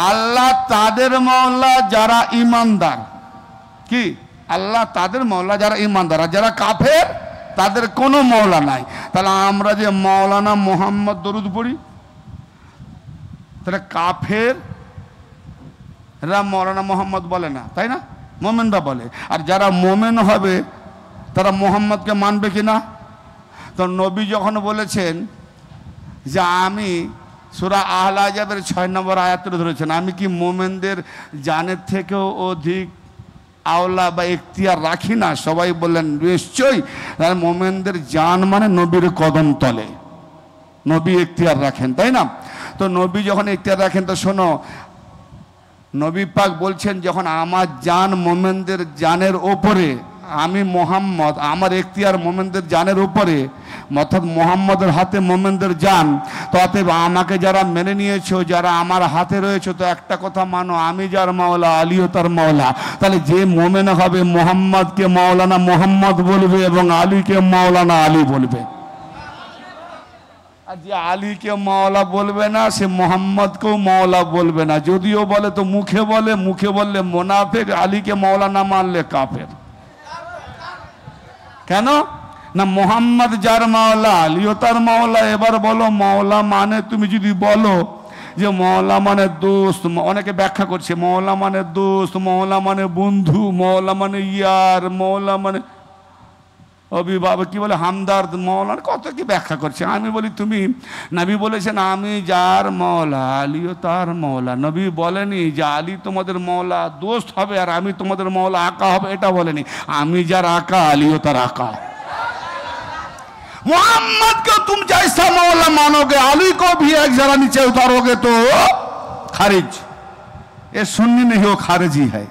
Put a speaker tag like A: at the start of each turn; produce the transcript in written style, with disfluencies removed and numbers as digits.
A: আল্লাহ তাদের মওলা যারা ঈমানদার। কি? আল্লাহ তাদের মওলা যারা ঈমানদার, আর যারা কাফের তাদের কোনো মওলা নাই। তাহলে আমরা যে মাওলানা মোহাম্মদ দরুদ পড়ি, তাহলে কাফের এরা মৌলানা মোহাম্মদ বলে না, তাই না? মোমেনরা বলে। আর যারা মোমেন হবে তারা মোহাম্মদকে মানবে কি না? তো নবী যখন বলেছেন যে আমি সূরা আহল আযাবের 6 নম্বর আয়াতটা ধরেছেন, আমি কি মোমেনদের জানের থেকেও অধিক আওলা বা এখতিয়ার রাখি না? সবাই বললেন নিশ্চয়ই। মোমেনদের জান মানে নবীর কদম তলে, নবী এখতিয়ার রাখেন, তাই না? তো নবী যখন এখতিয়ার রাখেন, তো শোনো, নবী পাক বলছেন যখন আমার জান মোমেনদের জানের ওপরে, আমি মোহাম্মদ, আমার এখতিয়ার মোমেনদের জানের উপরে, অর্থাৎ মোহাম্মদের হাতে মোমেনদের জান। তো অতএব আমাকে যারা মেনে নিয়েছো, যারা আমার হাতে রয়েছে, তো একটা কথা মানো, আমি যার মাওলা আলীও তার মাওলা। তাহলে যে মোমেন হবে মোহাম্মদকে মাওলানা মোহাম্মদ বলবে এবং আলীকে মাওলানা আলী বলবে। আর যে আলীকে মাওলা বলবে না সে মোহাম্মদকেও মাওলা বলবে না। যদিও বলে তো মুখে বলে, মুখে বললে মুনাফিক, আলীকে মাওলা না মানলে কাফের। কেন না? মোহাম্মদ যার মাওলা আলীও তার মাওলা। এবার বলো মাওলা মানে, তুমি যদি বলো যে মাওলা মানে দোস্ত, অনেকে ব্যাখ্যা করছে মাওলা মানে দোস্ত, মাওলা মানে বন্ধু, মাওলা মানে ইয়ার, মাওলা মানে অভিভাবক, কি বলে হামদার্দ, মৌলানা, কত কি ব্যাখ্যা করছে। আমি বলি তুমি, নবী বলেছেন আমি যার মৌলা আলীও তার মৌলা। নবী বলেনি যে আলী তোমাদের মৌলা দোস্ত হবে আর আমি তোমাদের মৌলা আকা হবে, এটা বলেনি। আমি যার আকা আলীও তার আকা। मोहम्मद को तुम जैसा मौला मानोगे, अली को भी एक जरा नीचे उतारोगे तो खारिज। ये सुन्नी नहीं, वो खारिजी है।